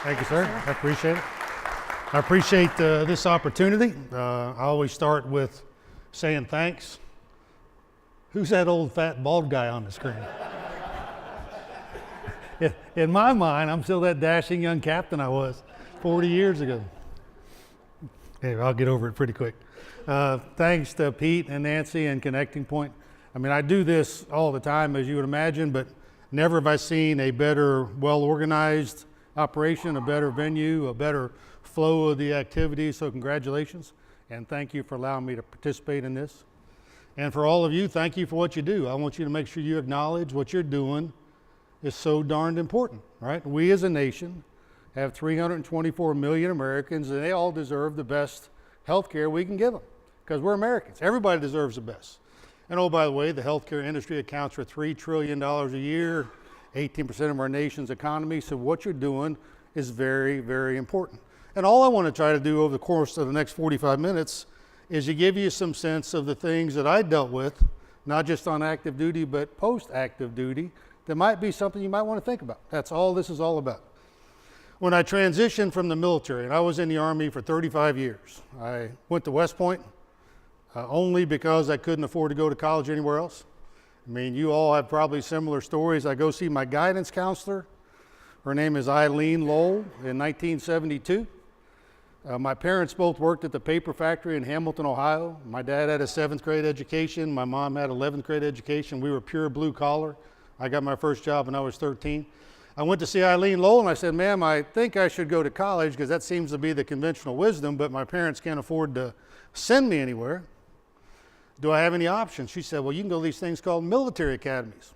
Thank you, sir. I appreciate it. I appreciate this opportunity. I always start with saying thanks. Who's that old fat bald guy on the screen? In my mind, I'm still that dashing young captain I was 40 years ago. Anyway, I'll get over it pretty quick. Thanks to Pete and Nancy and Connecting Point. I mean, I do this all the time, as you would imagine, but never have I seen a better, well-organized operation, a better venue, a better flow of the activities. So congratulations, and thank you for allowing me to participate in this. And for all of you, thank you for what you do. I want you to make sure you acknowledge what you're doing is so darned important, right? We as a nation have 324 million Americans, and they all deserve the best health care we can give them because we're Americans. Everybody deserves the best. And oh, by the way, the healthcare industry accounts for $3 trillion a year, 18% of our nation's economy. So what you're doing is very, very important. And all I want to try to do over the course of the next 45 minutes is to give you some sense of the things that I dealt with, not just on active duty, but post-active duty, that might be something you might want to think about. That's all this is all about. When I transitioned from the military, and I was in the Army for 35 years, I went to West Point only because I couldn't afford to go to college anywhere else. I mean, you all have probably similar stories. I go see my guidance counselor. Her name is Eileen Lowell in 1972. My parents both worked at the paper factory in Hamilton, Ohio. My dad had a 7th grade education. My mom had 11th grade education. We were pure blue collar. I got my first job when I was 13. I went to see Eileen Lowell and I said, ma'am, I think I should go to college because that seems to be the conventional wisdom, but my parents can't afford to send me anywhere. Do I have any options? She said, well, you can go to these things called military academies.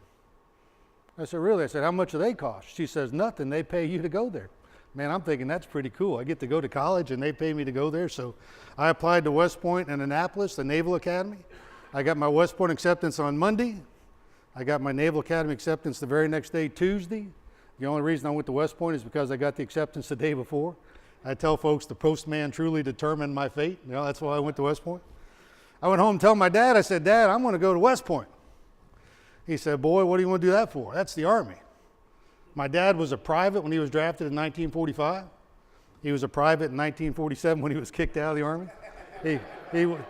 I said, really? I said, how much do they cost? She says, nothing. They pay you to go there. Man, I'm thinking that's pretty cool. I get to go to college and they pay me to go there. So I applied to West Point in Annapolis, the Naval Academy. I got my West Point acceptance on Monday. I got my Naval Academy acceptance the very next day, Tuesday. The only reason I went to West Point is because I got the acceptance the day before. I tell folks the postman truly determined my fate. You know, that's why I went to West Point. I went home and told my dad, I said, Dad, I'm going to go to West Point. He said, boy, what do you want to do that for? That's the Army. My dad was a private when he was drafted in 1945. He was a private in 1947 when he was kicked out of the Army.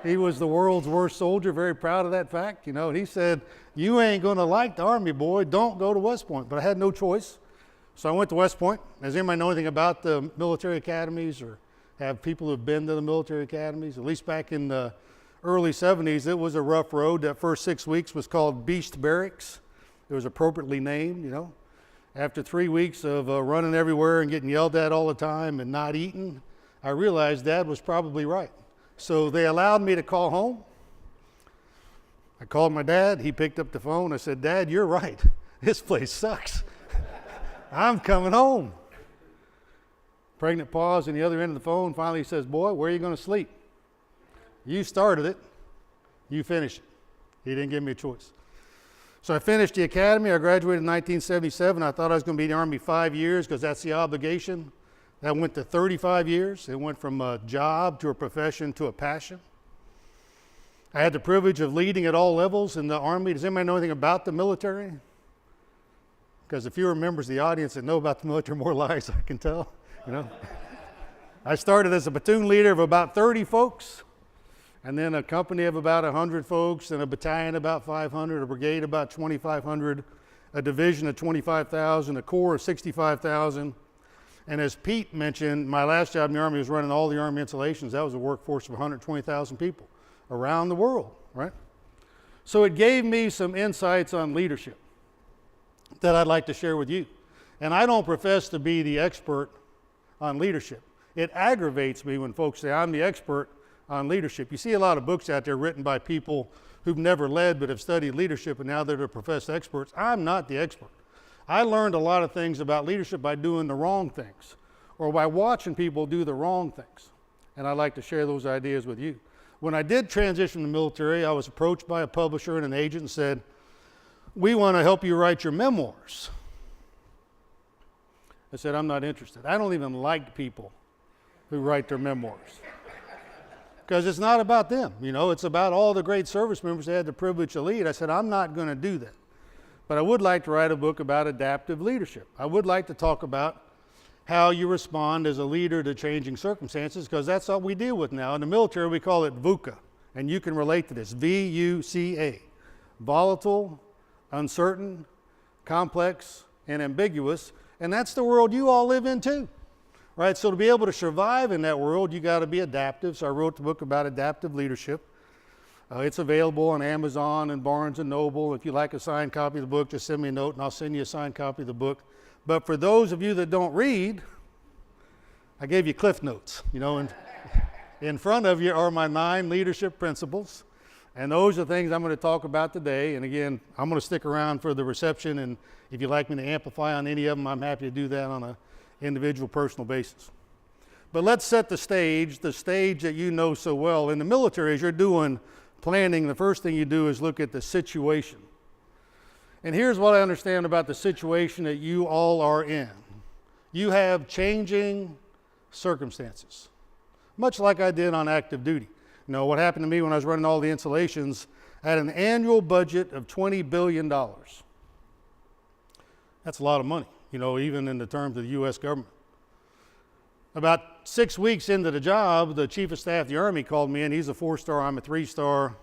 He was the world's worst soldier, very proud of that fact. You know, and he said, you ain't going to like the Army, boy. Don't go to West Point. But I had no choice. So I went to West Point. Does anybody know anything about the military academies or have people who have been to the military academies? At least back in the early 70s, it was a rough road. That first 6 weeks was called Beast Barracks. It was appropriately named, you know. After 3 weeks of running everywhere and getting yelled at all the time and not eating, I realized Dad was probably right. So they allowed me to call home. I called my dad. He picked up the phone. I said, Dad, you're right. This place sucks. I'm coming home. Pregnant pause on the other end of the phone. Finally he says, boy, where are you going to sleep? You started it. You finish it. He didn't give me a choice. So I finished the academy. I graduated in 1977. I thought I was going to be in the Army 5 years because that's the obligation. That went to 35 years. It went from a job to a profession to a passion. I had the privilege of leading at all levels in the Army. Does anybody know anything about the military? Because a fewer members of the audience that know about the military, more lies I can tell, you know. I started as a platoon leader of about 30 folks, and then a company of about 100 folks, and a battalion about 500, a brigade about 2,500, a division of 25,000, a corps of 65,000. And as Pete mentioned, my last job in the Army was running all the Army installations. That was a workforce of 120,000 people around the world, right? So it gave me some insights on leadership that I'd like to share with you. And I don't profess to be the expert on leadership. It aggravates me when folks say I'm the expert on leadership. You see a lot of books out there written by people who've never led but have studied leadership and now they're professed experts. I'm not the expert. I learned a lot of things about leadership by doing the wrong things or by watching people do the wrong things. And I'd like to share those ideas with you. When I did transition to the military, I was approached by a publisher and an agent and said, we want to help you write your memoirs. I said, I'm not interested. I don't even like people who write their memoirs. Because it's not about them, you know, it's about all the great service members they had the privilege to lead. I said, I'm not going to do that. But I would like to write a book about adaptive leadership. I would like to talk about how you respond as a leader to changing circumstances, because that's what we deal with now. In the military, we call it VUCA, and you can relate to this, V-U-C-A. Volatile, uncertain, complex, and ambiguous, and that's the world you all live in too, right? So to be able to survive in that world, you got to be adaptive. So I wrote the book about adaptive leadership. It's available on Amazon and Barnes & Noble. If you like a signed copy of the book, just send me a note and I'll send you a signed copy of the book. But for those of you that don't read, I gave you Cliff Notes. You know, and in front of you are my 9 leadership principles. And those are the things I'm going to talk about today. And again, I'm going to stick around for the reception. And if you'd like me to amplify on any of them, I'm happy to do that on an individual, personal basis. But let's set the stage that you know so well. In the military, as you're doing planning, the first thing you do is look at the situation. And here's what I understand about the situation that you all are in. You have changing circumstances, much like I did on active duty. You know, what happened to me when I was running all the installations, I had an annual budget of $20 billion. That's a lot of money, you know, even in the terms of the U.S. government. About 6 weeks into the job, the Chief of Staff of the Army called me in. He's a 4-star, I'm a 3-star.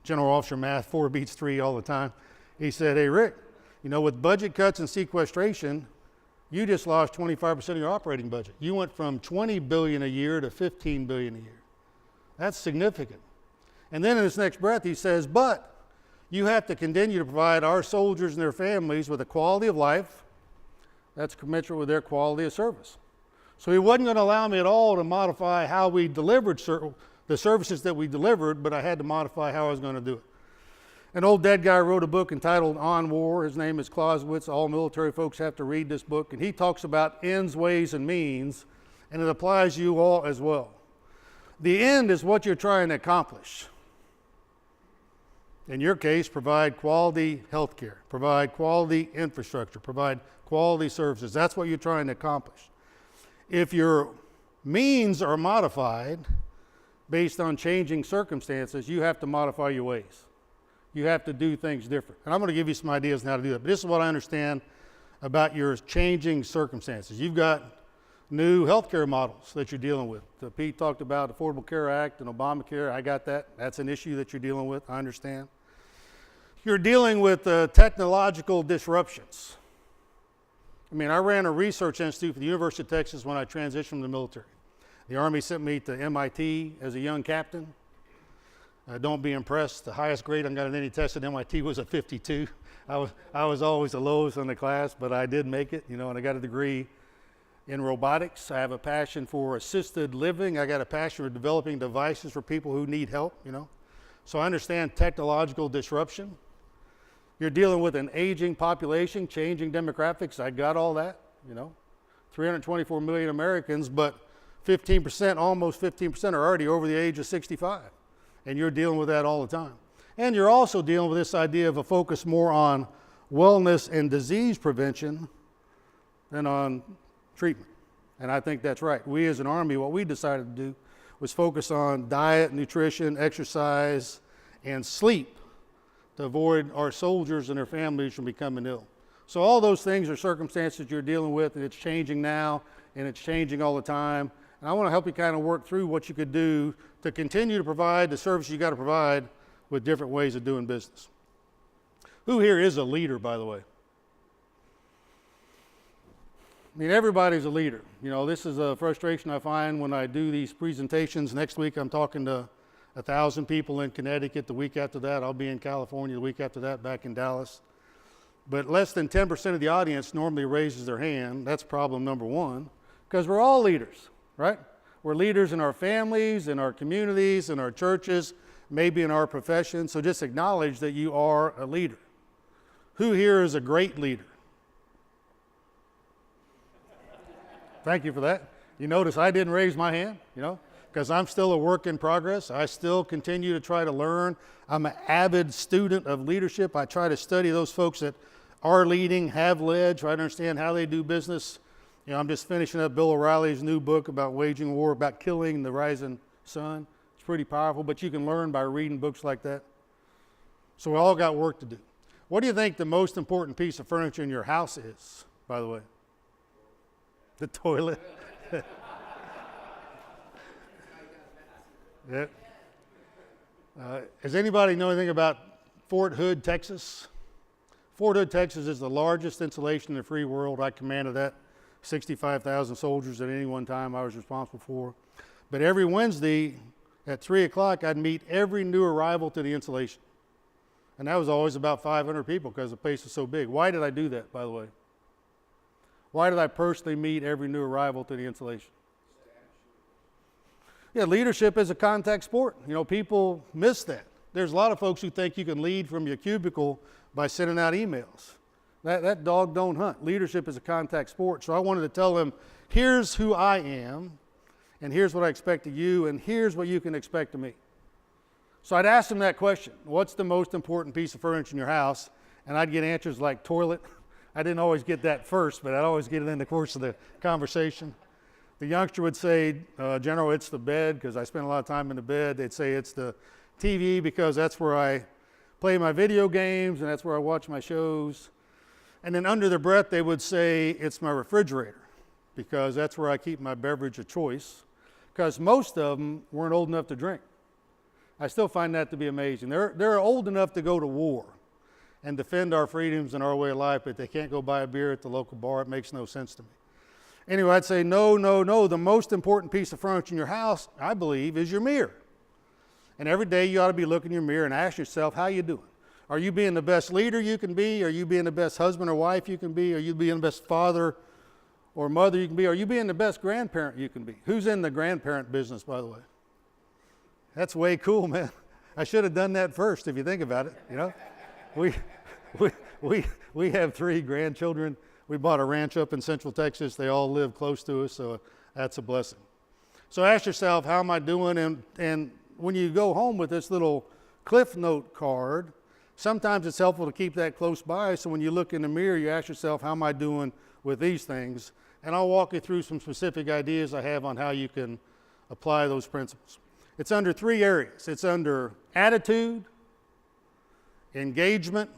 General Officer math, 4 beats 3 all the time. He said, hey, Rick, you know, with budget cuts and sequestration, you just lost 25% of your operating budget. You went from $20 billion a year to $15 billion a year. That's significant. And then in his next breath, he says, but you have to continue to provide our soldiers and their families with a quality of life that's commensurate with their quality of service. So he wasn't going to allow me at all to modify how we delivered the services that we delivered, but I had to modify how I was going to do it. An old dead guy wrote a book entitled On War. His name is Clausewitz. All military folks have to read this book. And he talks about ends, ways, and means, and it applies to you all as well. The end is what you're trying to accomplish. In your case, provide quality health care, provide quality infrastructure, provide quality services. That's what you're trying to accomplish. If your means are modified based on changing circumstances, you have to modify your ways. You have to do things different. And I'm going to give you some ideas on how to do that. But this is what I understand about your changing circumstances. You've got new healthcare models that you're dealing with. Pete talked about the Affordable Care Act and Obamacare. I got that. That's an issue that you're dealing with. I understand. You're dealing with technological disruptions. I mean, I ran a research institute for the University of Texas when I transitioned from the military. The Army sent me to MIT as a young captain. Don't be impressed. The highest grade I got in any test at MIT was a 52. I was always the lowest in the class, but I did make it, you know, and I got a degree in robotics. I have a passion for assisted living. I got a passion for developing devices for people who need help, you know. So I understand technological disruption. You're dealing with an aging population, changing demographics. I got all that, you know. 324 million Americans, but 15%, almost 15% are already over the age of 65. And you're dealing with that all the time. And you're also dealing with this idea of a focus more on wellness and disease prevention than on treatment. And I think that's right. We as an Army, what we decided to do was focus on diet, nutrition, exercise, and sleep to avoid our soldiers and their families from becoming ill. So all those things are circumstances you're dealing with, and it's changing now, and it's changing all the time. And I want to help you kind of work through what you could do to continue to provide the service you got to provide with different ways of doing business. Who here is a leader, by the way? I mean, everybody's a leader. You know, this is a frustration I find when I do these presentations. Next week, I'm talking to 1,000 people in Connecticut. The week after that, I'll be in California. The week after that, back in Dallas. But less than 10% of the audience normally raises their hand. That's problem number one, because we're all leaders, right? We're leaders in our families, in our communities, in our churches, maybe in our profession. So just acknowledge that you are a leader. Who here is a great leader? Thank you for that. You notice I didn't raise my hand, you know, because I'm still a work in progress. I still continue to try to learn. I'm an avid student of leadership. I try to study those folks that are leading, have led, try to understand how they do business. You know, I'm just finishing up Bill O'Reilly's new book about waging war, about killing the rising sun. It's pretty powerful, but you can learn by reading books like that. So we all got work to do. What do you think the most important piece of furniture in your house is, by the way? The toilet. Yeah. Does anybody know anything about Fort Hood, Texas? Fort Hood, Texas is the largest installation in the free world. I commanded that. 65,000 soldiers at any one time I was responsible for. But every Wednesday at 3 o'clock, I'd meet every new arrival to the installation. And that was always about 500 people because the place is so big. Why did I do that, by the way? Why did I personally meet every new arrival to the installation? Yeah, leadership is a contact sport. You know, people miss that. There's a lot of folks who think you can lead from your cubicle by sending out emails. That dog don't hunt. Leadership is a contact sport. So I wanted to tell them, here's who I am, and here's what I expect of you, and here's what you can expect of me. So I'd ask them that question, what's the most important piece of furniture in your house? And I'd get answers like toilet. I didn't always get that first, but I'd always get it in the course of the conversation. The youngster would say, General, it's the bed, because I spend a lot of time in the bed. They'd say it's the TV, because that's where I play my video games, and that's where I watch my shows. And then under their breath, they would say, it's my refrigerator, because that's where I keep my beverage of choice, because most of them weren't old enough to drink. I still find that to be amazing. They're old enough to go to war and defend our freedoms and our way of life, but they can't go buy a beer at the local bar. It makes no sense to me. Anyway, I'd say, no. The most important piece of furniture in your house, I believe, is your mirror. And every day you ought to be looking in your mirror and ask yourself, how you doing? Are you being the best leader you can be? Are you being the best husband or wife you can be? Are you being the best father or mother you can be? Are you being the best grandparent you can be? Who's in the grandparent business, by the way? That's way cool, man. I should have done that first, if you think about it. You know, we have 3 grandchildren. We bought a ranch up in Central Texas. They all live close to us, so that's a blessing. So ask yourself, how am I doing? And when you go home with this little Cliff Note card, sometimes it's helpful to keep that close by, so when you look in the mirror, you ask yourself, how am I doing with these things? And I'll walk you through some specific ideas I have on how you can apply those principles. It's under 3 areas. It's under attitude, engagement,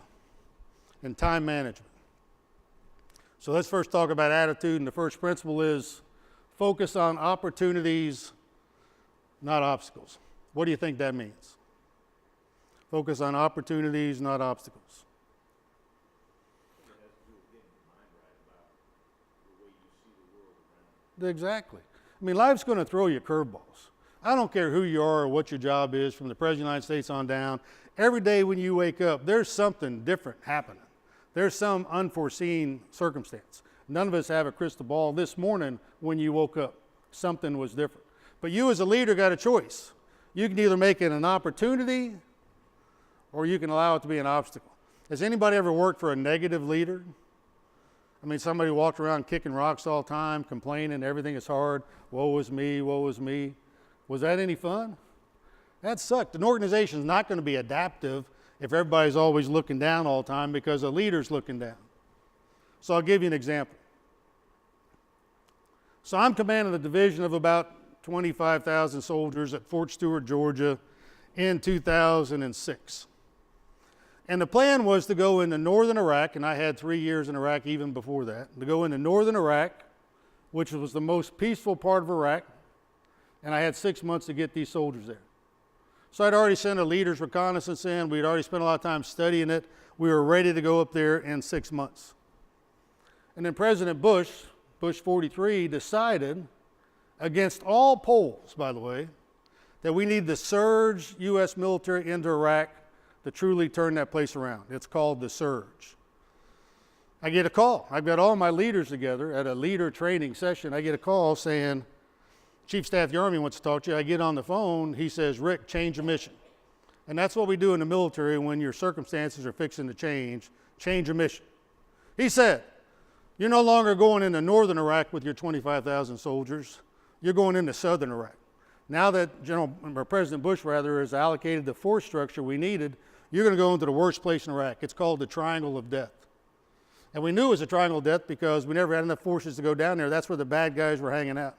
and time management. So let's first talk about attitude, and the first principle is focus on opportunities, not obstacles. What do you think that means? Focus on opportunities, not obstacles. Exactly. I mean, life's going to throw you curveballs. I don't care who you are or what your job is, from the President of the United States on down. Every day when you wake up, there's something different happening. There's some unforeseen circumstance. None of us have a crystal ball. This morning when you woke up, something was different. But you as a leader got a choice. You can either make it an opportunity or you can allow it to be an obstacle. Has anybody ever worked for a negative leader? I mean, somebody walked around kicking rocks all the time, complaining, everything is hard, woe is me, woe is me. Was that any fun? That sucked. An organization is not going to be adaptive if everybody's always looking down all the time, because a leader's looking down. So I'll give you an example. So I'm commanding a division of about 25,000 soldiers at Fort Stewart, Georgia in 2006. And the plan was to go into northern Iraq, and I had 3 years in Iraq even before that, to go into northern Iraq, which was the most peaceful part of Iraq, and I had 6 months to get these soldiers there. So I'd already sent a leader's reconnaissance in. We'd already spent a lot of time studying it. We were ready to go up there in 6 months. And then President Bush, Bush 43, decided, against all polls, by the way, that we need to surge U.S. military into Iraq to truly turn that place around. It's called the surge. I get a call. I've got all my leaders together at a leader training session. I get a call saying, Chief Staff of the Army wants to talk to you. I get on the phone. He says, Rick, change your mission. And that's what we do in the military when your circumstances are fixing to change your mission. He said, you're no longer going into northern Iraq with your 25,000 soldiers. You're going into southern Iraq. Now that President Bush has allocated the force structure we needed, you're going to go into the worst place in Iraq. It's called the Triangle of Death. And we knew it was a Triangle of Death because we never had enough forces to go down there. That's where the bad guys were hanging out.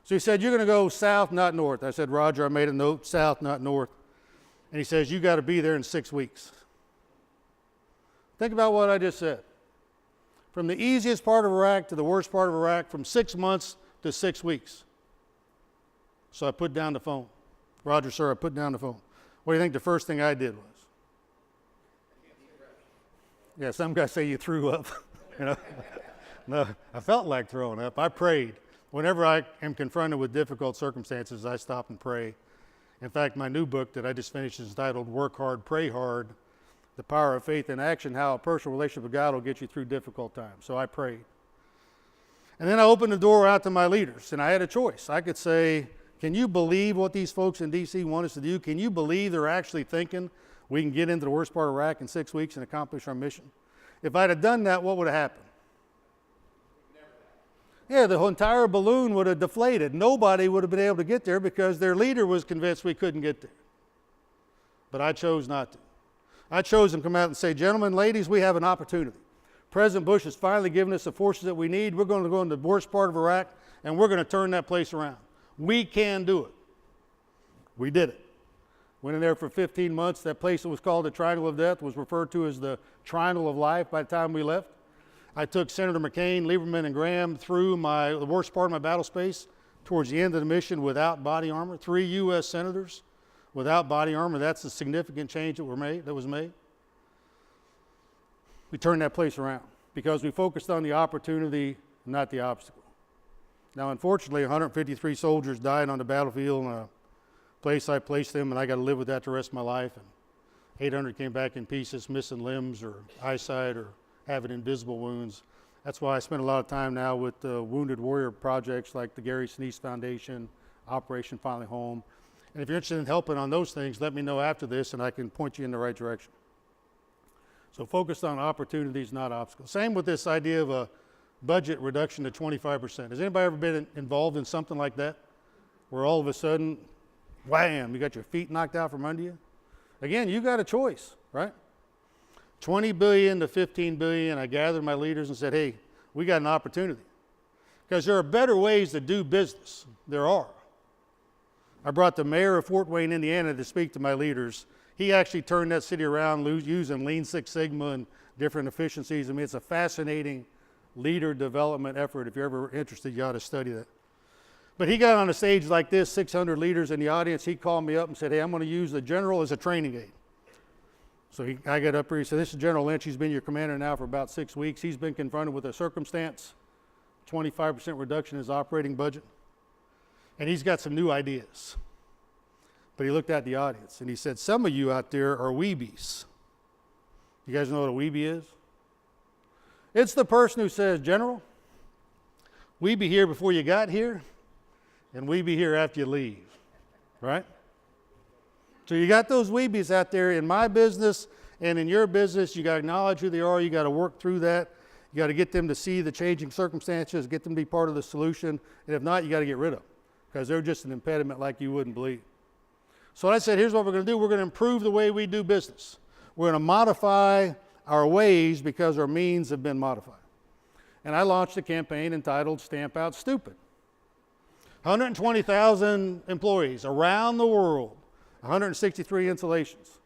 So he said, you're going to go south, not north. I said, Roger, I made a note, south, not north. And he says, you got to be there in 6 weeks. Think about what I just said. from the easiest part of Iraq to the worst part of Iraq, from 6 months to 6 weeks. So I put down the phone. Roger, sir, I put down the phone. What do you think the first thing I did was? Yeah, some guys say you threw up. You know? No, I felt like throwing up. I prayed. Whenever I am confronted with difficult circumstances, I stop and pray. In fact, my new book that I just finished is entitled Work Hard, Pray Hard, The Power of Faith in Action, How a Personal Relationship with God Will Get You Through Difficult Times. So I prayed. And then I opened the door out to my leaders, and I had a choice. I could say, can you believe what these folks in D.C. want us to do? Can you believe they're actually thinking we can get into the worst part of Iraq in 6 weeks and accomplish our mission? If I'd have done that, what would have happened? Yeah, the entire balloon would have deflated. Nobody would have been able to get there because their leader was convinced we couldn't get there. But I chose not to. I chose to come out and say, gentlemen, ladies, we have an opportunity. President Bush has finally given us the forces that we need. We're going to go into the worst part of Iraq, and we're going to turn that place around. We can do it. We did it. Went in there for 15 months. That place that was called the Triangle of Death was referred to as the Triangle of Life by the time we left. I took Senator McCain, Lieberman, and Graham through the worst part of my battle space towards the end of the mission without body armor. 3 U.S. senators without body armor. That's a significant change that was made. We turned that place around because we focused on the opportunity, not the obstacle. Now, unfortunately, 153 soldiers died on the battlefield in a place I placed them, and I got to live with that the rest of my life. And 800 came back in pieces, missing limbs or eyesight or having invisible wounds. That's why I spend a lot of time now with Wounded Warrior projects like the Gary Sinise Foundation, Operation Finally Home. And if you're interested in helping on those things, let me know after this and I can point you in the right direction. So focused on opportunities, not obstacles. Same with this idea of a budget reduction to 25%. Has anybody ever been involved in something like that? Where all of a sudden, wham, you got your feet knocked out from under you? Again, you got a choice, right? 20 billion to 15 billion, I gathered my leaders and said, hey, we got an opportunity. Because there are better ways to do business. There are. I brought the mayor of Fort Wayne, Indiana to speak to my leaders. He actually turned that city around using Lean Six Sigma and different efficiencies. I mean, it's a fascinating leader development effort. If you're ever interested, you ought to study that. But he got on a stage like this, 600 leaders in the audience. He called me up and said, hey, I'm going to use the general as a training aid. So I got up here, he said, this is General Lynch. He's been your commander now for about 6 weeks. He's been confronted with a circumstance, 25% reduction in his operating budget. And he's got some new ideas. But he looked at the audience and he said, some of you out there are weebies. You guys know what a weebie is? It's the person who says, General, we be here before you got here, and we be here after you leave, right? So you got those weebies out there in my business and in your business. You got to acknowledge who they are. You got to work through that. You got to get them to see the changing circumstances, get them to be part of the solution. And if not, you got to get rid of them because they're just an impediment like you wouldn't believe. So I said, here's what we're going to do. We're going to improve the way we do business. We're going to modify our ways because our means have been modified. And I launched a campaign entitled Stamp Out Stupid. 120,000 employees around the world, 163 installations.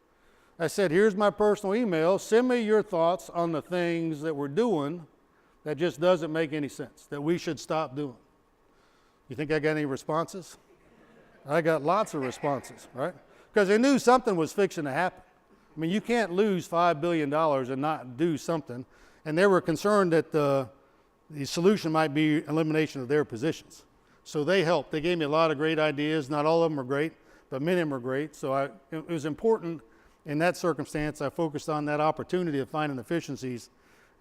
I said, here's my personal email. Send me your thoughts on the things that we're doing that just doesn't make any sense, that we should stop doing. You think I got any responses? I got lots of responses, right? Because they knew something was fixing to happen. I mean, you can't lose $5 billion and not do something. And they were concerned that the solution might be elimination of their positions. So they helped. They gave me a lot of great ideas. Not all of them are great, but many of them are great. So it was important in that circumstance. I focused on that opportunity of finding efficiencies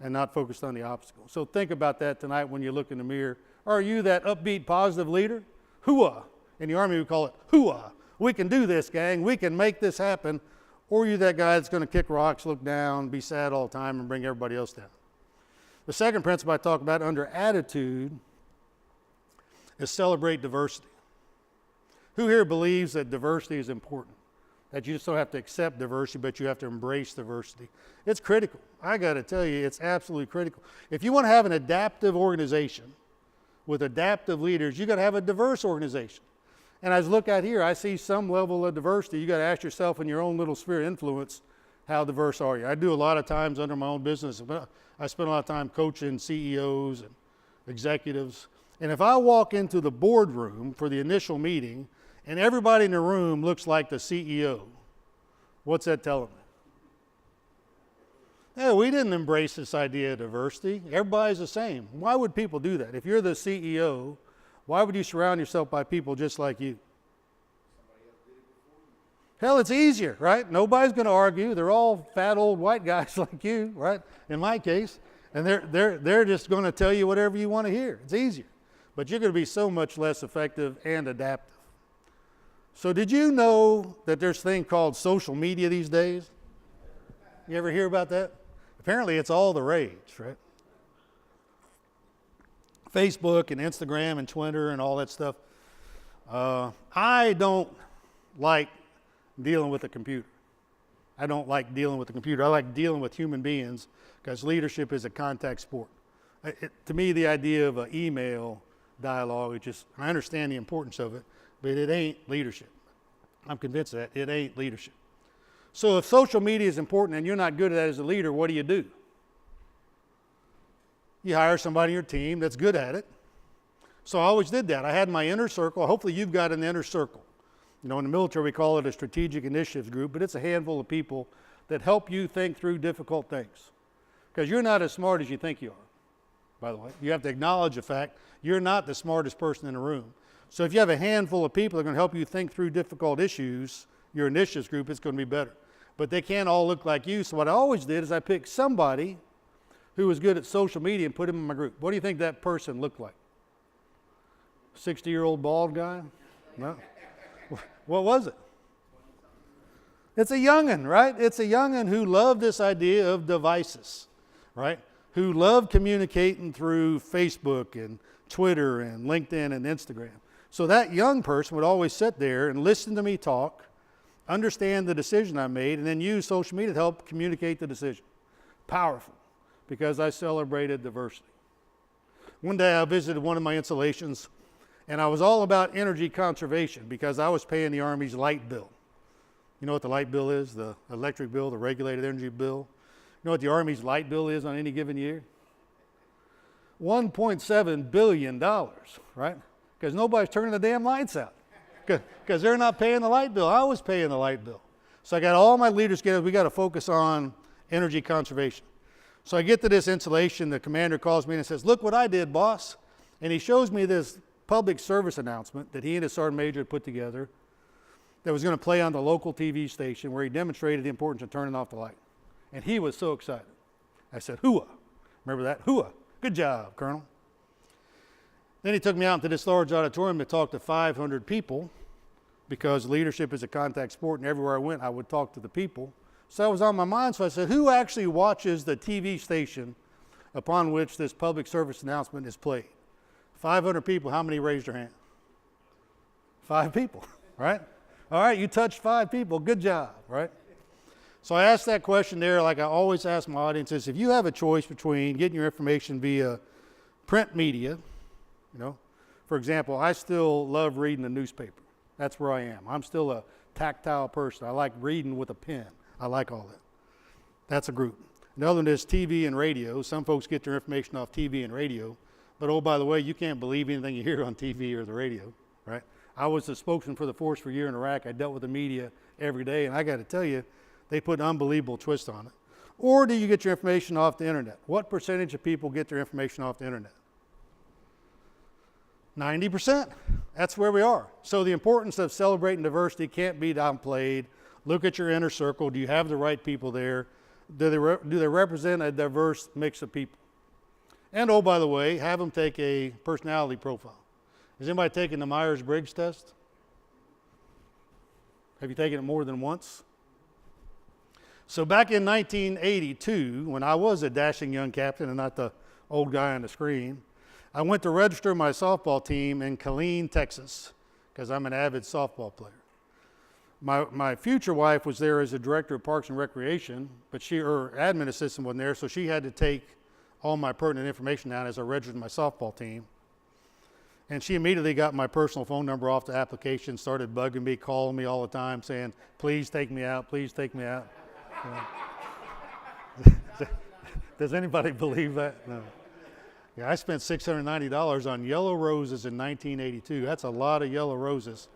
and not focused on the obstacle. So think about that tonight when you look in the mirror. Are you that upbeat, positive leader? Hooah. In the Army, we call it hooah. We can do this, gang. We can make this happen. Or are you that guy that's going to kick rocks, look down, be sad all the time, and bring everybody else down? The second principle I talk about under attitude is celebrate diversity. Who here believes that diversity is important? That you just don't have to accept diversity, but you have to embrace diversity. It's critical. I got to tell you, it's absolutely critical. If you want to have an adaptive organization with adaptive leaders, you got to have a diverse organization. And as I look out here, I see some level of diversity. You got to ask yourself in your own little sphere of influence, how diverse are you? I do a lot of times under my own business. I spend a lot of time coaching CEOs and executives. And if I walk into the boardroom for the initial meeting and everybody in the room looks like the CEO, what's that telling me? Yeah, we didn't embrace this idea of diversity. Everybody's the same. Why would people do that? If you're the CEO, why would you surround yourself by people just like you? Hell, it's easier, right? Nobody's going to argue. They're all fat old white guys like you, right? In my case. And they're just going to tell you whatever you want to hear. It's easier. But you're going to be so much less effective and adaptive. So did you know that there's a thing called social media these days? You ever hear about that? Apparently it's all the rage, right? Facebook and Instagram and Twitter and all that stuff. I don't like dealing with a computer. I don't like dealing with the computer. I like dealing with human beings because leadership is a contact sport. To me, the idea of an email dialogue, I understand the importance of it, but it ain't leadership. I'm convinced of that. It ain't leadership. So if social media is important and you're not good at that as a leader, what do? You hire somebody on your team that's good at it. So I always did that. I had my inner circle. Hopefully you've got an inner circle. You know, in the military we call it a strategic initiatives group, but it's a handful of people that help you think through difficult things. Because you're not as smart as you think you are, by the way. You have to acknowledge the fact you're not the smartest person in the room. So if you have a handful of people that are going to help you think through difficult issues, your initiatives group, it's going to be better. But they can't all look like you. So what I always did is I picked somebody who was good at social media and put him in my group. What do you think that person looked like? 60-year-old bald guy? No. What was it? It's a young'un, right? It's a young'un who loved this idea of devices, right? Who loved communicating through Facebook and Twitter and LinkedIn and Instagram. So that young person would always sit there and listen to me talk, understand the decision I made, and then use social media to help communicate the decision. Powerful, because I celebrated diversity. One day I visited one of my installations, and I was all about energy conservation because I was paying the Army's light bill. You know what the light bill is? The electric bill, the regulated energy bill. You know what the Army's light bill is on any given year? $1.7 billion, right? Because nobody's turning the damn lights out. Because they're not paying the light bill. I was paying the light bill. So I got all my leaders together. We got to focus on energy conservation. So I get to this installation. The commander calls me and says, "Look what I did, boss." And he shows me this public service announcement that he and his sergeant major had put together that was going to play on the local TV station where he demonstrated the importance of turning off the light. And he was so excited. I said, "Hooah." Remember that? Hooah. Good job, Colonel. Then he took me out into this large auditorium to talk to 500 people because leadership is a contact sport, and everywhere I went, I would talk to the people. So that was on my mind, so I said, who actually watches the TV station upon which this public service announcement is played? 500 people, how many raised their hand? 5 people, right? All right, you touched 5 people, good job, right? So I asked that question there, like I always ask my audiences, if you have a choice between getting your information via print media, you know, for example, I still love reading the newspaper. That's where I am. I'm still a tactile person. I like reading with a pen. I like all that. That's a group. Another one is TV and radio. Some folks get their information off TV and radio. But oh, by the way, you can't believe anything you hear on TV or the radio, right? I was the spokesman for the force for a year in Iraq. I dealt with the media every day, and I got to tell you, they put an unbelievable twist on it. Or do you get your information off the internet? What percentage of people get their information off the internet? 90%. That's where we are. So the importance of celebrating diversity can't be downplayed. Look at your inner circle. Do you have the right people there? Do they represent a diverse mix of people? And oh, by the way, have them take a personality profile. Has anybody taken the Myers-Briggs test? Have you taken it more than once? So back in 1982, when I was a dashing young captain and not the old guy on the screen, I went to register my softball team in Killeen, Texas, because I'm an avid softball player. My future wife was there as a director of Parks and Recreation, but her admin assistant wasn't there, so she had to take all my pertinent information down as I registered my softball team. And she immediately got my personal phone number off the application, started bugging me, calling me all the time, saying, "Please take me out, please take me out." Does anybody believe that? No. Yeah, I spent $690 on yellow roses in 1982. That's a lot of yellow roses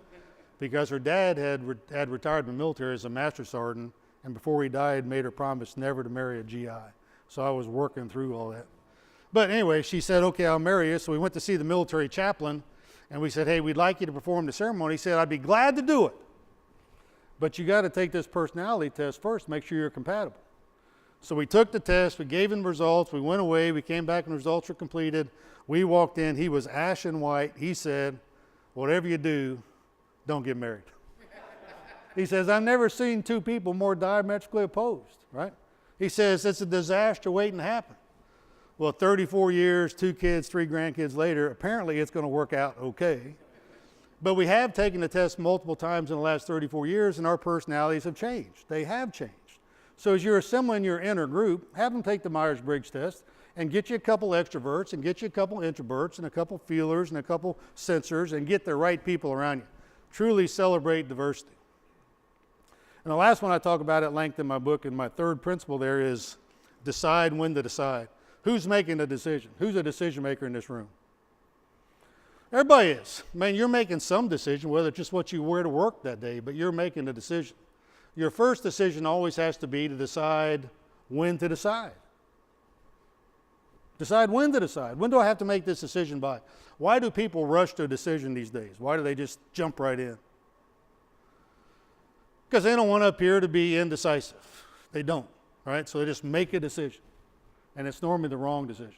because her dad had retired from the military as a master sergeant, and before he died made her promise never to marry a GI. So I was working through all that. But anyway, she said, okay, I'll marry you. So we went to see the military chaplain, and we said, hey, we'd like you to perform the ceremony. He said, I'd be glad to do it, but you got to take this personality test first, make sure you're compatible. So we took the test, we gave him the results, we went away, we came back and the results were completed. We walked in, he was ashen white. He said, whatever you do, don't get married. He says, I've never seen two people more diametrically opposed, right? He says, it's a disaster waiting to happen. Well, 34 years, 2 kids, 3 grandkids later, apparently it's going to work out okay. But we have taken the test multiple times in the last 34 years, and our personalities have changed. They have changed. So as you're assembling your inner group, have them take the Myers-Briggs test and get you a couple extroverts and get you a couple introverts and a couple feelers and a couple sensors and get the right people around you. Truly celebrate diversity. And the last one I talk about at length in my book, and my third principle there is decide when to decide. Who's making the decision? Who's a decision maker in this room? Everybody is. I mean, you're making some decision, whether it's just what you wear to work that day, but you're making the decision. Your first decision always has to be to decide when to decide. Decide when to decide. When do I have to make this decision by? Why do people rush to a decision these days? Why do they just jump right in? Because they don't want to appear to be indecisive. They don't, right? So they just make a decision. And it's normally the wrong decision.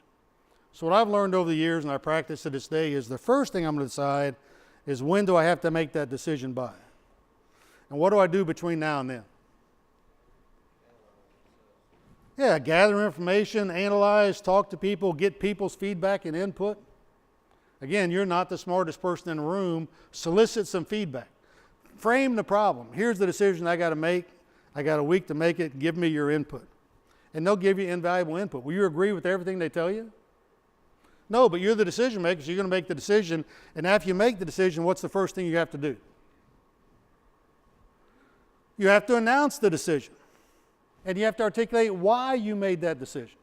So what I've learned over the years, and I practice to this day, is the first thing I'm going to decide is when do I have to make that decision by? And what do I do between now and then? Yeah, gather information, analyze, talk to people, get people's feedback and input. Again, you're not the smartest person in the room. Solicit some feedback. Frame the problem. Here's the decision I got to make. I got a week to make it. Give me your input. And they'll give you invaluable input. Will you agree with everything they tell you? No, but you're the decision maker, so you're going to make the decision. And after you make the decision, what's the first thing you have to do? You have to announce the decision. And you have to articulate why you made that decision.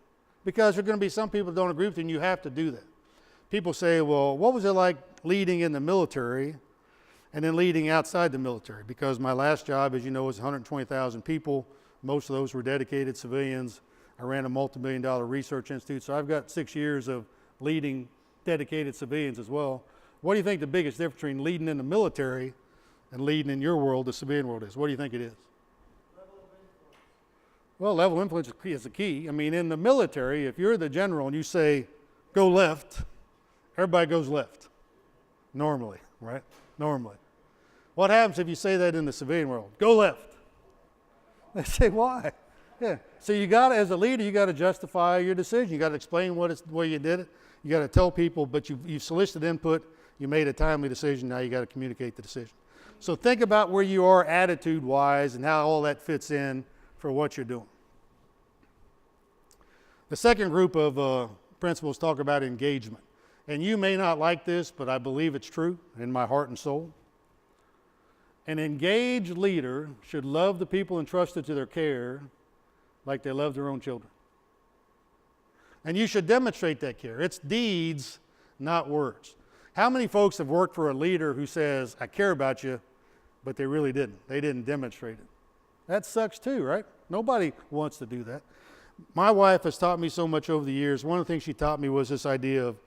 Because there are going to be some people that don't agree with you, and you have to do that. People say, well, what was it like leading in the military and then leading outside the military? Because my last job, as you know, was 120,000 people. Most of those were dedicated civilians. I ran a multi-million-dollar research institute, so I've got 6 years of leading dedicated civilians as well. What do you think the biggest difference between leading in the military and leading in your world, the civilian world, is? What do you think it is? Level of influence. Well, level of influence is the key. I mean, in the military, if you're the general and you say, go left, everybody goes left. Normally, right? Normally. What happens if you say that in the civilian world? Go left. They say, why? Yeah. So you got to, as a leader, you got to justify your decision. You got to explain why you did it. You got to tell people, but you've solicited input. You made a timely decision. Now you got to communicate the decision. So think about where you are attitude-wise and how all that fits in for what you're doing. The second group of principles talk about engagement. And you may not like this, but I believe it's true in my heart and soul. An engaged leader should love the people entrusted to their care like they love their own children. And you should demonstrate that care. It's deeds, not words. How many folks have worked for a leader who says, I care about you, but they really didn't? They didn't demonstrate it. That sucks too, right? Nobody wants to do that. My wife has taught me so much over the years. One of the things she taught me was this idea of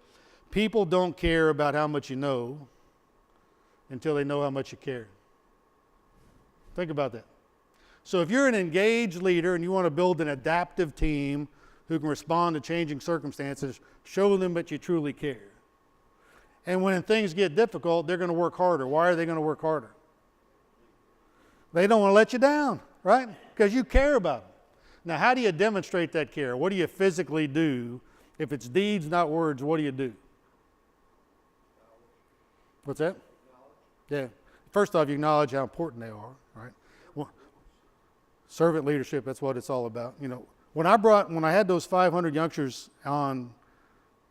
people don't care about how much you know until they know how much you care. Think about that. So if you're an engaged leader and you want to build an adaptive team who can respond to changing circumstances, show them that you truly care. And when things get difficult, they're going to work harder. Why are they going to work harder? They don't want to let you down, right? Because you care about them. Now, how do you demonstrate that care? What do you physically do? If it's deeds, not words, what do you do? What's that? Yeah. First off, you acknowledge how important they are, right? Well, servant leadership, that's what it's all about. You know, when I had those 500 youngsters on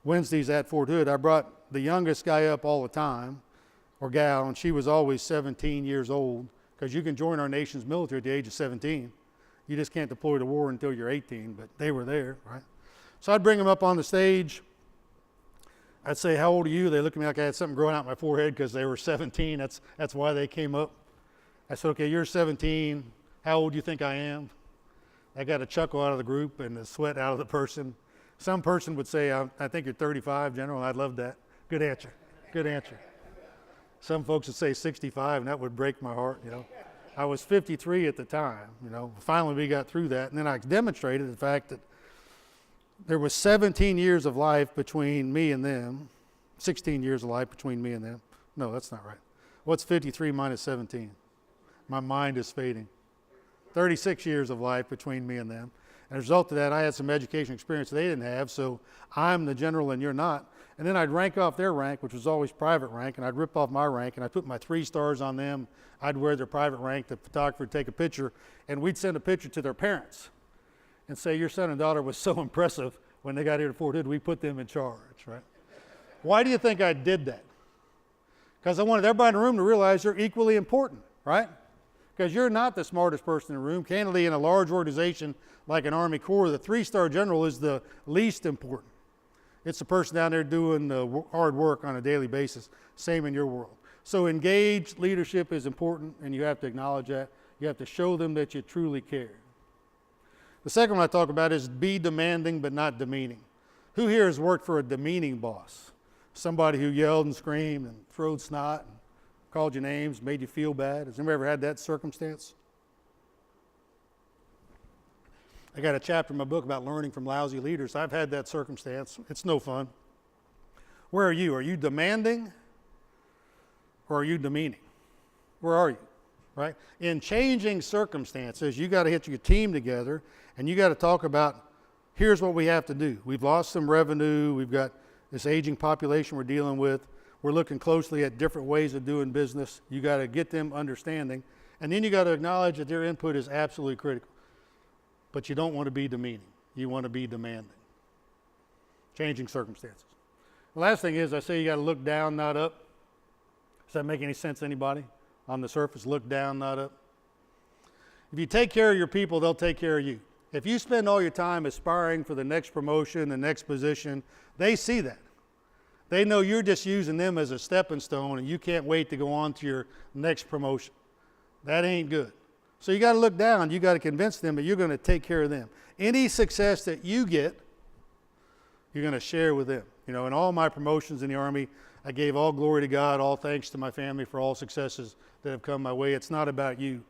Wednesdays at Fort Hood, I brought the youngest guy up all the time, or gal, and she was always 17 years old, because you can join our nation's military at the age of 17. You just can't deploy to war until you're 18, but they were there, right? So I'd bring them up on the stage. I'd say, how old are you? They looked at me like I had something growing out my forehead because they were 17. That's why they came up. I said, okay, you're 17. How old do you think I am? I got a chuckle out of the group and the sweat out of the person. Some person would say, I think you're 35, General. I'd love that. Good answer. Good answer. Some folks would say 65, and that would break my heart, you know. I was 53 at the time, you know. Finally, we got through that. And then I demonstrated the fact that there was 17 years of life between me and them, 16 years of life between me and them. No, that's not right. What's 53 minus 17? My mind is fading. 36 years of life between me and them. As a result of that, I had some education experience they didn't have, so I'm the general and you're not. And then I'd rank off their rank, which was always private rank, and I'd rip off my rank, and I'd put my 3 stars on them. I'd wear their private rank, the photographer would take a picture, and we'd send a picture to their parents and say, your son and daughter was so impressive when they got here to Fort Hood, we put them in charge, right? Why do you think I did that? Because I wanted everybody in the room to realize they're equally important, right? Because you're not the smartest person in the room. Candidly, in a large organization like an Army Corps, the 3-star general is the least important. It's the person down there doing the hard work on a daily basis. Same in your world. So engaged leadership is important, and you have to acknowledge that. You have to show them that you truly care. The second one I talk about is be demanding but not demeaning. Who here has worked for a demeaning boss? Somebody who yelled and screamed and throwed snot and called you names, made you feel bad? Has anybody ever had that circumstance? I got a chapter in my book about learning from lousy leaders. I've had that circumstance. It's no fun. Where are you? Are you demanding or are you demeaning? Where are you? Right? In changing circumstances, you got to get your team together and you got to talk about, here's what we have to do. We've lost some revenue. We've got this aging population we're dealing with. We're looking closely at different ways of doing business. You got to get them understanding. And then you got to acknowledge that their input is absolutely critical. But you don't want to be demeaning. You want to be demanding. Changing circumstances. The last thing is, I say you got to look down, not up. Does that make any sense to anybody? On the surface, look down, not up. If you take care of your people, they'll take care of you. If you spend all your time aspiring for the next promotion, the next position, they see that. They know you're just using them as a stepping stone and you can't wait to go on to your next promotion. That ain't good. So you got to look down. You got to convince them that you're going to take care of them. Any success that you get, you're going to share with them. You know, in all my promotions in the Army, I gave all glory to God, all thanks to my family for all successes that have come my way. It's not about you.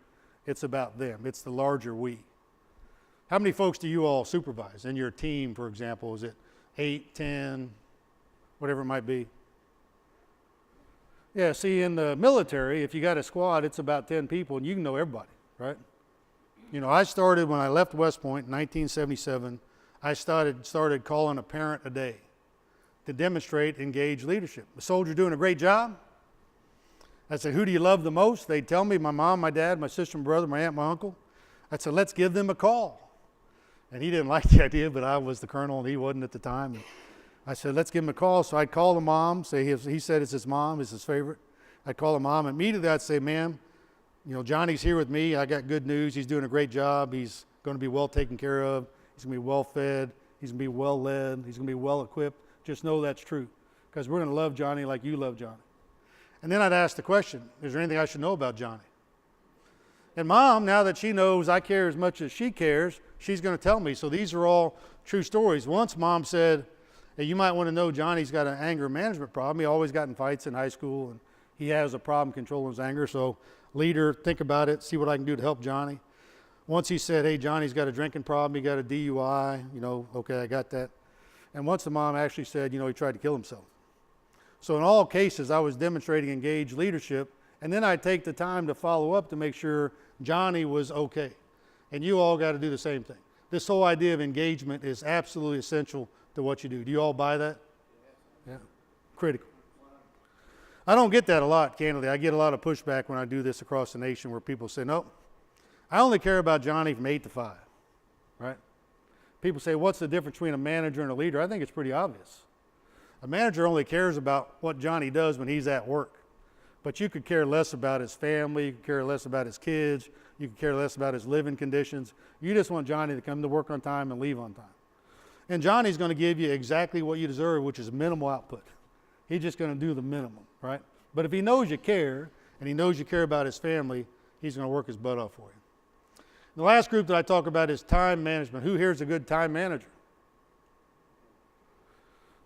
It's about them. It's the larger we. How many folks do you all supervise in your team, for example? Is it 8, 10, whatever it might be? Yeah, see, in the military, if you got a squad, it's about 10 people, and you can know everybody, right? You know, I started when I left West Point in 1977, I started calling a parent a day to demonstrate engaged leadership. The soldier doing a great job. I said, who do you love the most? They'd tell me, my mom, my dad, my sister and brother, my aunt, my uncle. I said, let's give them a call. And he didn't like the idea, but I was the colonel and he wasn't at the time. And I said, let's give him a call. So I'd call the mom, say he said it's his mom, it's his favorite. I'd call the mom, and immediately I'd say, ma'am, you know, Johnny's here with me. I got good news. He's doing a great job. He's going to be well taken care of. He's going to be well fed. He's going to be well led. He's going to be well equipped. Just know that's true, because we're going to love Johnny like you love Johnny. And then I'd ask the question, is there anything I should know about Johnny? And mom, now that she knows I care as much as she cares, she's going to tell me. So these are all true stories. Once mom said, hey, you might want to know Johnny's got an anger management problem. He always got in fights in high school, and he has a problem controlling his anger. So leader, think about it, see what I can do to help Johnny. Once he said, hey, Johnny's got a drinking problem, he got a DUI, you know, okay, I got that. And once the mom actually said, you know, he tried to kill himself. So in all cases, I was demonstrating engaged leadership, and then I'd take the time to follow up to make sure Johnny was okay. And you all got to do the same thing. This whole idea of engagement is absolutely essential to what you do. Do you all buy that? Yeah. Critical. I don't get that a lot, candidly. I get a lot of pushback when I do this across the nation where people say, no, I only care about Johnny from 8 to 5, right? People say, what's the difference between a manager and a leader? I think it's pretty obvious. A manager only cares about what Johnny does when he's at work. But you could care less about his family, you could care less about his kids, You can care less about his living conditions. You just want Johnny to come to work on time and leave on time. And Johnny's going to give you exactly what you deserve, which is minimal output. He's just going to do the minimum, right? But if he knows you care, and he knows you care about his family, he's going to work his butt off for you. The last group that I talk about is time management. Who here is a good time manager?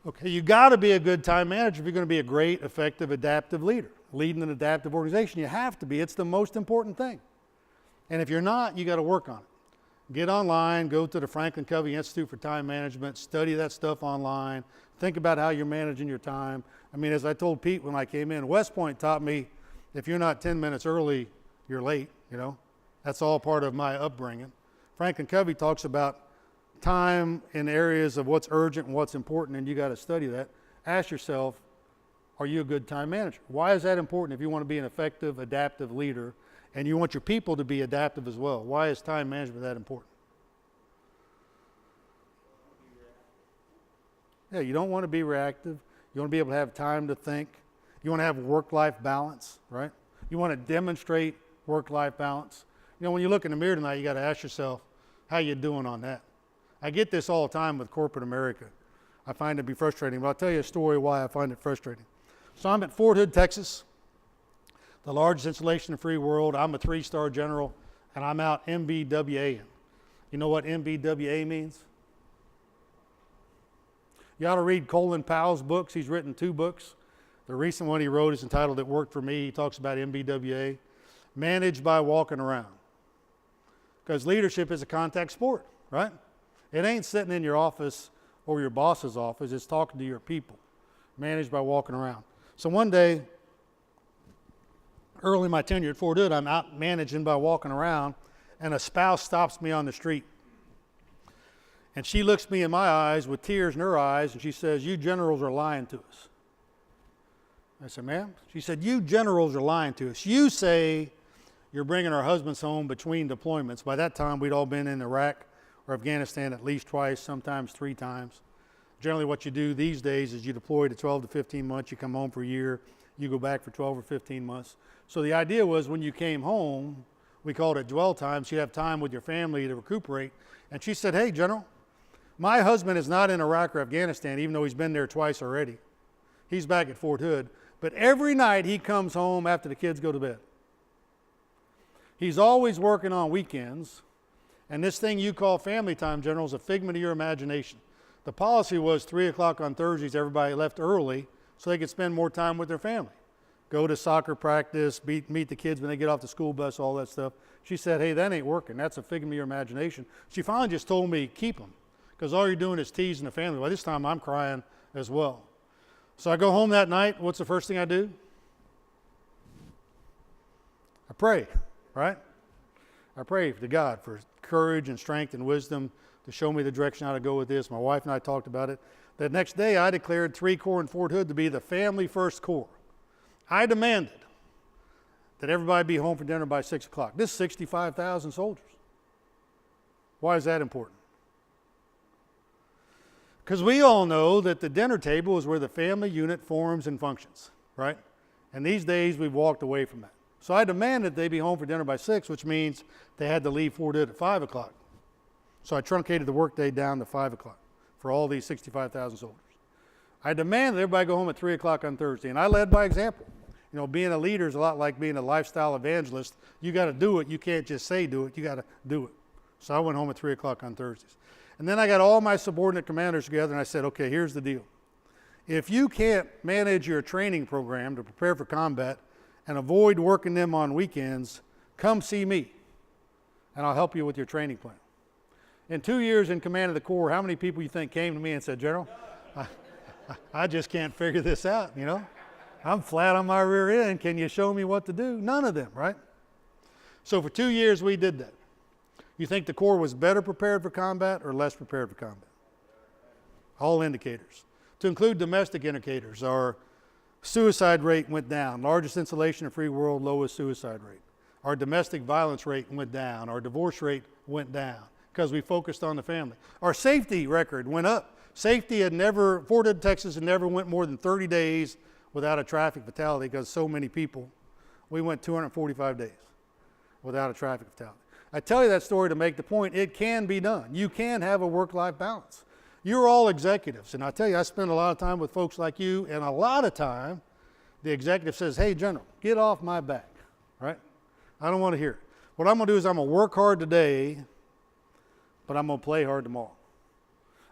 Okay, you got to be a good time manager if you're going to be a great, effective, adaptive leader. Leading an adaptive organization, you have to be. It's the most important thing. And if you're not, you got to work on it. Get online, go to the Franklin Covey Institute for Time Management, study that stuff online, think about how you're managing your time. I mean, as I told Pete when I came in, West Point taught me if you're not 10 minutes early, you're late, you know. That's all part of my upbringing. Franklin Covey talks about time in areas of what's urgent and what's important, and you got to study that. Ask yourself, are you a good time manager? Why is that important if you want to be an effective, adaptive leader and you want your people to be adaptive as well? Why is time management that important? Yeah, you don't want to be reactive. You want to be able to have time to think. You want to have work-life balance, right? You want to demonstrate work-life balance. You know, when you look in the mirror tonight, you got to ask yourself, how you doing on that? I get this all the time with corporate America. I find it to be frustrating, but I'll tell you a story why I find it frustrating. So I'm at Fort Hood, Texas, the largest installation in the free world. I'm a 3-star general, and I'm out MBWAing. You know what MBWA means? You ought to read Colin Powell's books. He's written 2 books. The recent one he wrote is entitled It Worked for Me. He talks about MBWA, managed by walking around. Because leadership is a contact sport, right? It ain't sitting in your office or your boss's office. It's talking to your people, managed by walking around. So one day, early in my tenure at Fort Hood, I'm out managing by walking around, and a spouse stops me on the street. And she looks me in my eyes with tears in her eyes, and she says, "You generals are lying to us." I said, "Ma'am?" She said, "You generals are lying to us. You say you're bringing our husbands home between deployments." By that time, we'd all been in Iraq or Afghanistan at least twice, sometimes 3 times. Generally, what you do these days is you deploy to 12 to 15 months, you come home for a year, you go back for 12 or 15 months. So the idea was when you came home, we called it dwell time, so you'd have time with your family to recuperate. And she said, "Hey, General, my husband is not in Iraq or Afghanistan, even though he's been there twice already. He's back at Fort Hood. But every night he comes home after the kids go to bed. He's always working on weekends. And this thing you call family time, General, is a figment of your imagination." The policy was 3 o'clock on Thursdays, everybody left early so they could spend more time with their family. Go to soccer practice, meet the kids when they get off the school bus, all that stuff. She said, "Hey, that ain't working. That's a figment of your imagination." She finally just told me, "Keep them, because all you're doing is teasing the family." By this time, I'm crying as well. So I go home that night. What's the first thing I do? I pray, right? I pray to God for courage and strength and wisdom to show me the direction how to go with this. My wife and I talked about it. The next day, I declared 3 Corps in Fort Hood to be the family first corps. I demanded that everybody be home for dinner by 6 o'clock. This is 65,000 soldiers. Why is that important? Because we all know that the dinner table is where the family unit forms and functions, right? And these days, we've walked away from that. So I demanded they be home for dinner by 6, which means they had to leave Fort Hood at 5 o'clock. So I truncated the workday down to 5 o'clock for all these 65,000 soldiers. I demanded everybody go home at 3 o'clock on Thursday, and I led by example. You know, being a leader is a lot like being a lifestyle evangelist. You got to do it. You can't just say do it. You got to do it. So I went home at 3 o'clock on Thursdays. And then I got all my subordinate commanders together, and I said, "Okay, here's the deal. If you can't manage your training program to prepare for combat and avoid working them on weekends, come see me, and I'll help you with your training plan." In 2 years in command of the Corps, how many people you think came to me and said, "General, I just can't figure this out, you know? I'm flat on my rear end. Can you show me what to do?" None of them, right? So for 2 years, we did that. You think the Corps was better prepared for combat or less prepared for combat? All indicators. To include domestic indicators, our suicide rate went down. Largest installation in free world, lowest suicide rate. Our domestic violence rate went down. Our divorce rate went down because we focused on the family. Our safety record went up. Safety had never, Fort Hood, Texas had never went more than 30 days without a traffic fatality because so many people. We went 245 days. without a traffic fatality. I tell you that story to make the point it can be done. You can have a work-life balance. You're all executives, and I tell you, I spend a lot of time with folks like you, and a lot of time the executive says, hey, General, get off my back, right? I don't want to hear it. What I'm going to do is I'm going to work hard today, but I'm going to play hard tomorrow.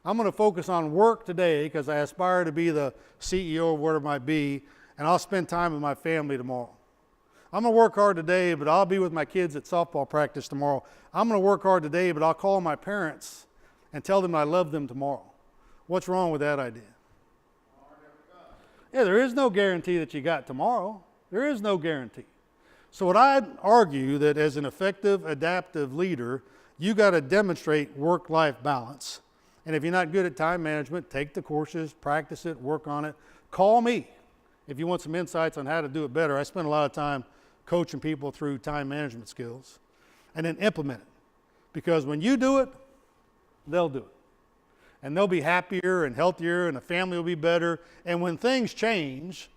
I'm going to focus on work today because I aspire to be the CEO or whatever it might be, and I'll spend time with my family tomorrow. I'm going to work hard today, but I'll be with my kids at softball practice tomorrow. I'm going to work hard today, but I'll call my parents and tell them I love them tomorrow. What's wrong with that idea? Yeah, there is no guarantee that you got tomorrow. There is no guarantee. So what I'd argue that as an effective, adaptive leader, you got to demonstrate work-life balance. And if you're not good at time management, take the courses, practice it, work on it. Call me if you want some insights on how to do it better. I spend a lot of time coaching people through time management skills, and then implement it. Because when you do it, they'll do it. And they'll be happier and healthier, and the family will be better. And when things change,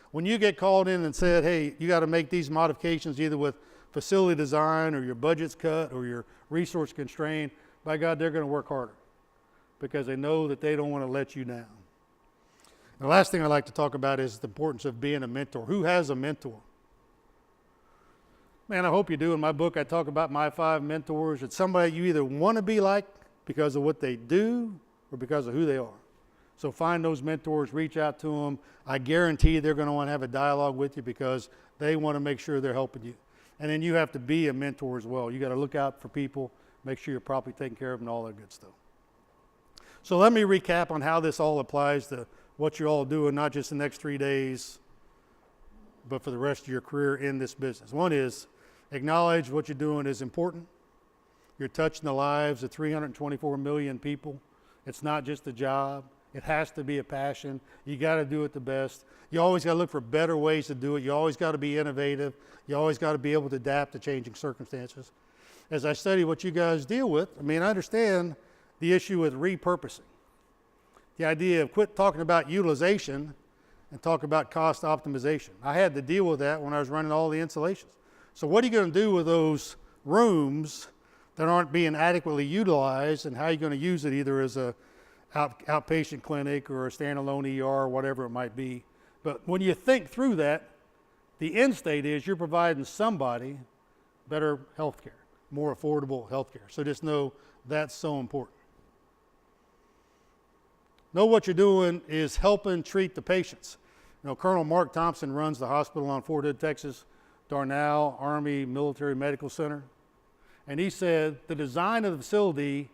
when you get called in and said, hey, you got to make these modifications either with facility design or your budget's cut or your resource constrained, by God, they're going to work harder because they know that they don't want to let you down. The last thing I'd like to talk about is the importance of being a mentor. Who has a mentor? Man, I hope you do. In my book, I talk about my 5 mentors. It's somebody you either want to be like because of what they do or because of who they are. So find those mentors, reach out to them. I guarantee they're going to want to have a dialogue with you because they want to make sure they're helping you. And then you have to be a mentor as well. You got to look out for people, make sure you're properly taking care of them and all that good stuff. So let me recap on how this all applies to what you're all doing, not just the next 3 days, but for the rest of your career in this business. One is acknowledge what you're doing is important. You're touching the lives of 324 million people. It's not just a job. It has to be a passion. You got to do it the best. You always got to look for better ways to do it. You always got to be innovative. You always got to be able to adapt to changing circumstances. As I study what you guys deal with, I understand the issue with repurposing. The idea of quit talking about utilization and talk about cost optimization. I had to deal with that when I was running all the installations. So what are you going to do with those rooms that aren't being adequately utilized, and how are you going to use it either as a outpatient clinic or a standalone ER or whatever it might be? But when you think through that, the end state is you're providing somebody better health care, more affordable health care. So just know that's so important. Know what you're doing is helping treat the patients. Colonel Mark Thompson runs the hospital on Fort Hood, Texas, Darnall Army Military Medical Center. And he said the design of the facility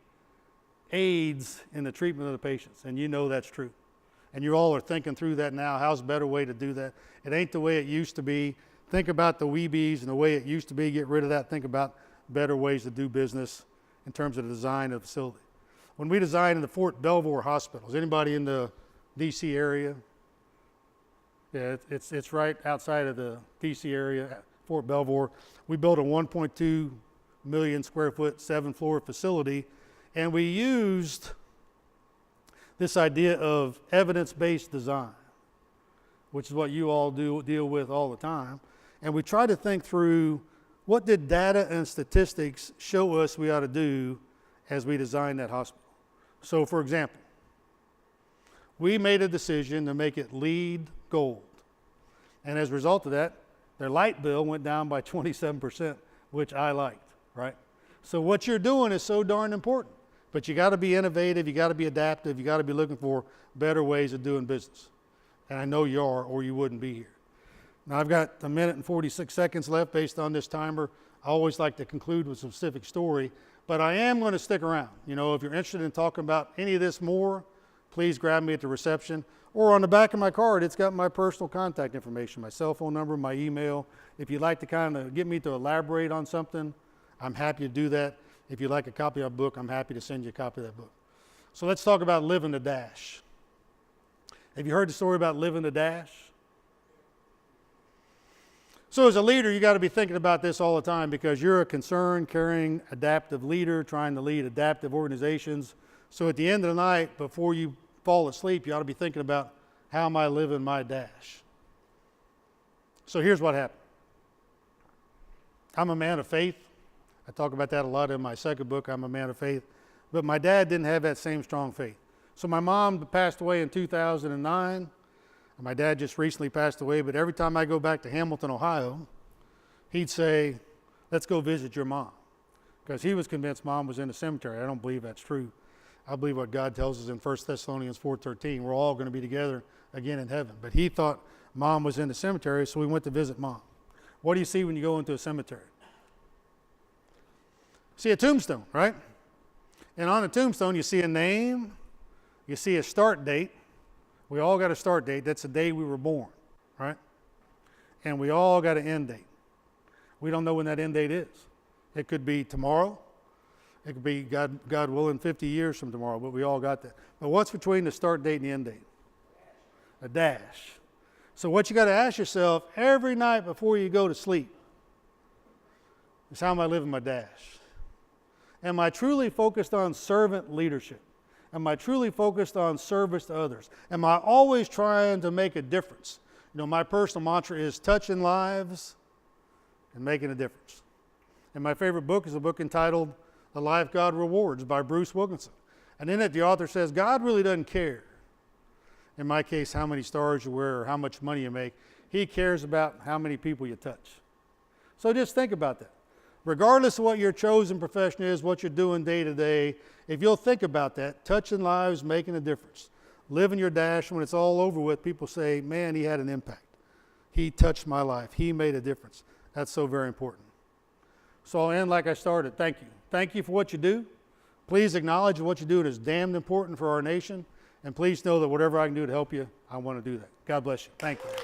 aids in the treatment of the patients. And you know that's true. And you all are thinking through that now. How's a better way to do that? It ain't the way it used to be. Think about the Weebies and the way it used to be. Get rid of that. Think about better ways to do business in terms of the design of the facility. When we designed the Fort Belvoir hospitals, anybody in the D.C. area? Yeah, it's right outside of the D.C. area, Fort Belvoir. We built a 1.2 million square foot, 7-floor facility, and we used this idea of evidence-based design, which is what you all deal with all the time. And we try to think through what did data and statistics show us we ought to do as we designed that hospital. So for example, we made a decision to make it LEED Gold. And as a result of that, their light bill went down by 27%, which I liked, right? So what you're doing is so darn important. But you got to be innovative, you got to be adaptive, you got to be looking for better ways of doing business. And I know you are, or you wouldn't be here. Now I've got 1 minute and 46 seconds left based on this timer. I always like to conclude with a specific story, but I am going to stick around. If you're interested in talking about any of this more, please grab me at the reception. Or on the back of my card, it's got my personal contact information, my cell phone number, my email. If you'd like to kind of get me to elaborate on something, I'm happy to do that. If you'd like a copy of a book, I'm happy to send you a copy of that book. So let's talk about living the dash. Have you heard the story about living the dash? So as a leader, you got to be thinking about this all the time because you're a concerned, caring, adaptive leader trying to lead adaptive organizations. So at the end of the night, before you fall asleep, you ought to be thinking about how am I living my dash? So here's what happened. I'm a man of faith. I talk about that a lot in my second book, I'm a Man of Faith. But my dad didn't have that same strong faith. So my mom passed away in 2009. And my dad just recently passed away. But every time I go back to Hamilton, Ohio, he'd say, let's go visit your mom. Because he was convinced mom was in the cemetery. I don't believe that's true. I believe what God tells us in 1 Thessalonians 4:13. We're all going to be together again in heaven. But he thought mom was in the cemetery, so we went to visit mom. What do you see when you go into a cemetery? See a tombstone, right? And on a tombstone, you see a name, you see a start date. We all got a start date. That's the day we were born, right? And we all got an end date. We don't know when that end date is. It could be tomorrow. It could be, God willing, 50 years from tomorrow, but we all got that. But what's between the start date and the end date? A dash. So what you got to ask yourself every night before you go to sleep is, how am I living my dash? Am I truly focused on servant leadership? Am I truly focused on service to others? Am I always trying to make a difference? You know, my personal mantra is touching lives and making a difference. And my favorite book is a book entitled The Life God Rewards by Bruce Wilkinson. And in it, the author says, God really doesn't care, in my case, how many stars you wear or how much money you make. He cares about how many people you touch. So just think about that. Regardless of what your chosen profession is, what you're doing day to day, if you'll think about that, touching lives, making a difference, living your dash, when it's all over with, people say, man, he had an impact. He touched my life. He made a difference. That's so very important. So I'll end like I started. Thank you. Thank you for what you do. Please acknowledge what you do is damned important for our nation. And please know that whatever I can do to help you, I want to do that. God bless you. Thank you.